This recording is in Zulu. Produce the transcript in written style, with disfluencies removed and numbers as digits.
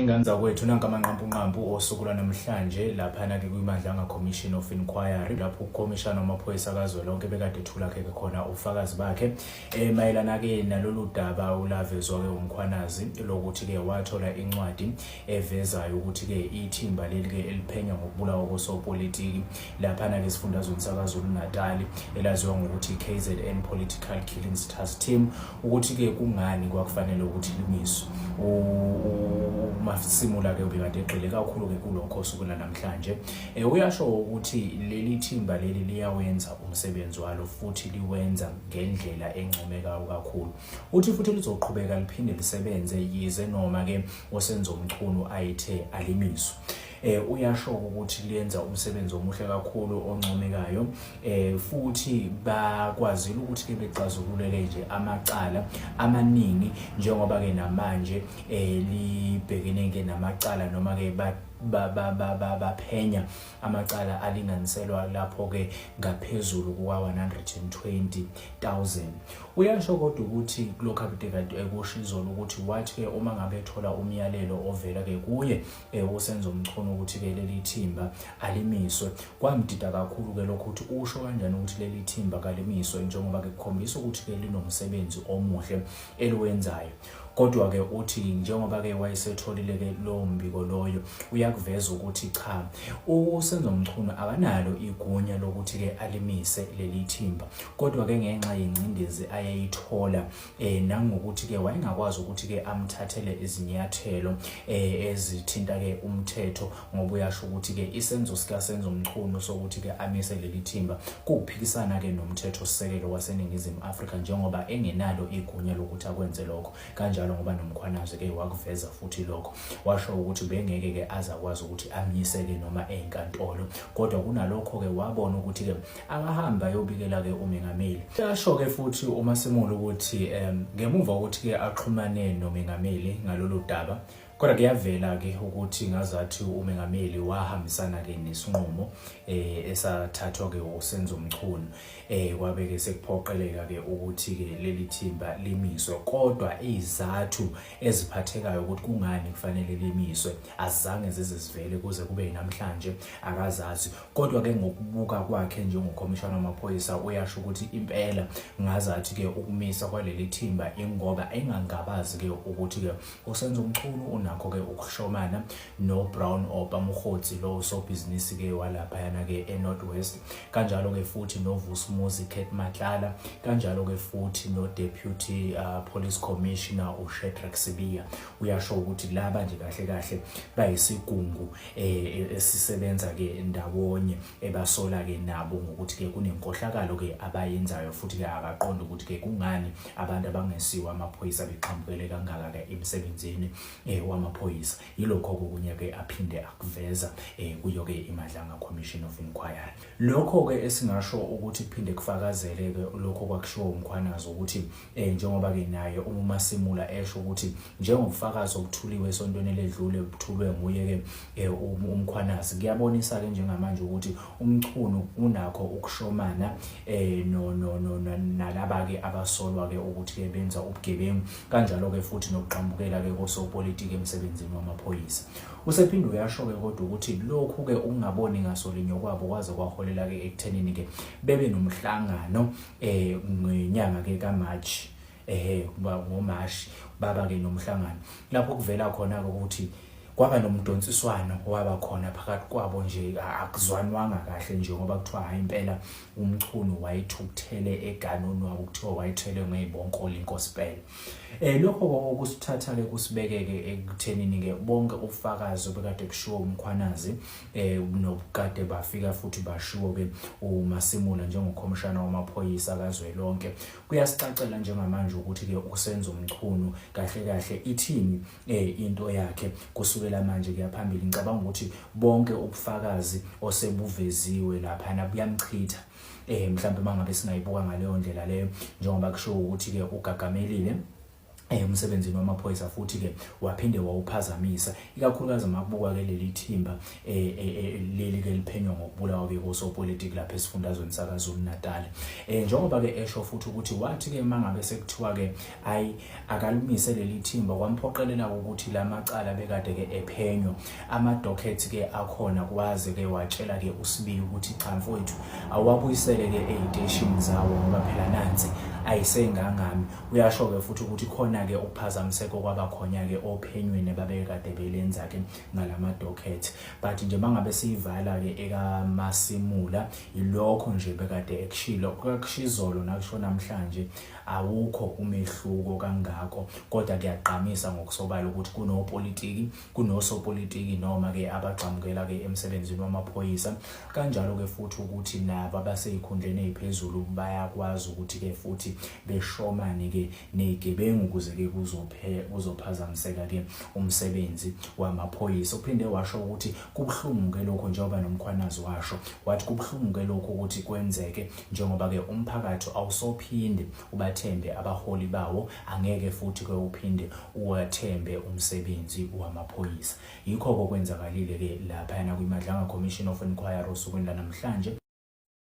ngenganza kwethu nanka amanqampunqampu osuku namhlanje laphana ke kwiMadlanga Commission of Inquiry lapho ukhomishana wamaphoyisa kazwelonke bekade ethula ke khona ufakazi bakhe mayelana ke nalolu daba ulavezwa ke umkhwanazi lokuthi ke wathola incwadi evezayo ukuthi ke ithimba leli ke eliphenya ngokubulawa kosopolitiki laphana ke esifundazweni saKwaZulu Natal elaziwa ngokuthi KZN Political Killings Task Team ukuthi ke kungani kwakufanele ukuthi limiswe uMasimula ke ubekade eqile kakhulu ke kulokho osuku namhlanje uyasho ukuthi leli thimba leli liyawenza umsebenzi walo futhi liwenza ngendlela encomekayo kakhulu uthi futhi lizoqhubeka liphinde lisebenze yize noma ke osenzo umchunu ayithe alimiswe uyasho ukuthi liyenza umsebenzi omuhle kakhulu oncomekayo futhi bakwazile ukuthi ke becazululele nje amacala amaningi njengoba ke namanje libhekene ke namacala noma ke baphenya amacala alinganiselwa lapho ke ngaphezulu kuka 120,000 uyasho kodwa ukuthi lokho akade ekushizo ukuthi wathi ke uma ngabe ethola umyalelo ovela ke kuye usenzo umchunu ukuthi ke leli thimba alimiswe kwamdida kakhulu ke lokho ukuthi usho kanjani ukuthi leli thimba kalimiswe njengoba ke kukhombisa ukuthi ke linomsebenzi omuhle eliwenzayo kodwa ke uthi njengoba ke wayesetholile ke lo mbiko loyo uyakuveza ukuthi cha usenzo umchunu akanalo igunya lokuthi ke alimise leli thimba kodwa ke ngenxa yencindezi ayeyithola nangokuthi ke wayengakwazi ukuthi ke amthathele izinyathelo ezithinta ke umthetho ngoba uyasho ukuthi ke isenzo sikasenzo umchunu sokuthi ke amise leli thimba kuphikisana ke nomthetho sisekelo waseNingizimu Afrika njengoba engenalo igunya lokuthi akwenze lokho kanjalo ngoba nomkhwanazi ke wakuveza futhi lokho washo ukuthi bengeke ke azakwazi ukuthi amyiseke noma enkantolo kodwa kunalokho ke wabona ukuthi ke akahamba yobikela ke umengameli yasho ke futhi uMasimula ukuthi ngemuva ukuthi ke axhumane nomengameli ngalolu daba kodwa kuyavela ke ukuthi ngazathi umengameli wahambisana ke nesinqumo esathathwa ke usenzo umchunu kwabe ke sekuphoqeleka ke ukuthi ke leli thimba limiswe kodwa izathu eziphathekayo ukuthi kungani kufanele limiswe azange zizivele kuze kube namhlanje akazazi kodwa ke ngokubuka kwakhe njengokhomishana wamaphoyisa uyasho ukuthi impela ngazathi ke ukumisa kwaleli thimba ingoba engangabazi ke ukuthi ke usenzo umchunu nakho ke ukushomana no Brown Obamkhotsi lo so business ke walapha yana ke eNorth West kanjalo ke futhi no Vusumuzi Kate Matlala kanjalo ke futhi no Deputy Police Commissioner uShedrack Sibiya uyasho ukuthi laba nje kahle kahle bayisigungu esisebenza ke ndawonye ebasola ke nabo ngokuthi ke kunenkohlakalo ke abayenzayo futhi ke akaqonda ukuthi ke kungani abantu abangesiwa amaphoyisa beqhambukele kangaka ke emsebenzini wamaphoyisa yilokho okunye ke aphinde akuveza kuyo ke iMadlanga Commission of Inquiry lokho ke esingasho ukuthi kuphinde kufakazele ke lokho kwakushiwo umkhwanazi ukuthi njengoba ke naye uMasimula esho ukuthi njengobufakazi obuthuliwe esontweni ledlule buthulwe nguye ke umkhwanazi kuyabonisa ke njengamanje ukuthi umchunu unakho ukushomana nalaba ke abasolwa ke ukuthi ke benza ubugebengu kanjalo ke futhi nokuqhambukela ke kosopolitiki emsebenzini wamaphoyisa usephinde uyasho ke kodwa ukuthi lokhu ke ungaboni ngasolinyo kwabo kwaze kwaholela ke ekuthenini ke bebe nomhlangano ngenyanga ke kaMarch ngoMarch baba ke nomhlangano lapho kuvela khona ukuthi kwaba nomdonsiswano waba khona phakathi kwabo nje akuzwanwanga kahle njengoba kuthiwa hayi impela umchunu wayethukuthele eganoni wabo kuthiwa wayethele ngezibonkola inkospela lokho okusithatha ke kusibekeke ekuthenini ke bonke ubufakazi obekade kushiwo umkhwanazi nokade bafika futhi bashiwo ke uMasimula njengokhomishana wamaphoyisa kazwelonke kuyasicacela njengamanje ukuthi ke usenzo umchunu kahle kahle ithini into yakhe kusukela manje kuyaphambili ngicabanga ukuthi bonke ubufakazi osebuveziwe lapha nabuyamchitha mhlawumbe mangabe singayibuka ngaleyo ndlela leyo njengoba kusho ukuthi ke ugagamelile emsebenzini wamaphoyisa futhi ke waphinde wawuphazamisa ikakhulukazi makubuka ke leli thimba leli ke liphenywa ngokubulawa ke kosopolitiki lapha esifundazweni saKwaZulu Natal. Njengoba ke esho futhi ukuthi wathi ke mangabe sekuthiwa ke akalumise leli thimba kwamphoqelela ukuthi lamacala bekade ke ephenywa ama docket ke akhona kwaze ke watshela ke uSibiya ukuthi cha mfowethu awabuyisele ke eziteshini zawo ngoba phela nansi ayisengangami. Uyasho ke futhi ukuthi khona ke ukuphazamiseka kwabakhona ke ophenyweni babekade belenza ke ngalama docket, but nje mangabe siyivala ke ekaMasimula ilokho nje bekade ekushilo kwakushizolo nakusho namhlanje awukho umehluko kangako, kodwa kuyaqhamisa ngokusobala ukuthi kunosopolitiki noma ke abagxamukela ke emsebenzini wamaphoyisa, kanjalo ke futhi ukuthi nabo abaseyikhundleni eziphezulu bayakwazi ukuthi ke futhi beshomane ke nezigebengu ukuze ke kuzophazamiseka ke umsebenzi wamaphoyisa. Uphinde washo ukuthi kubhlungu ke lokho njengoba nomkhwanazi washo wathi kubhlungu ke lokho ukuthi kwenzeke njengoba ke umphakathi awusophinde ubathembe abaholi bawo, angeke futhi ke uphinde uwathembe umsebenzi wamaphoyisa. Yikho okwenzakalile ke lapha yana kwiMadlanga Commission of Inquiry osukwini lanamhlanje.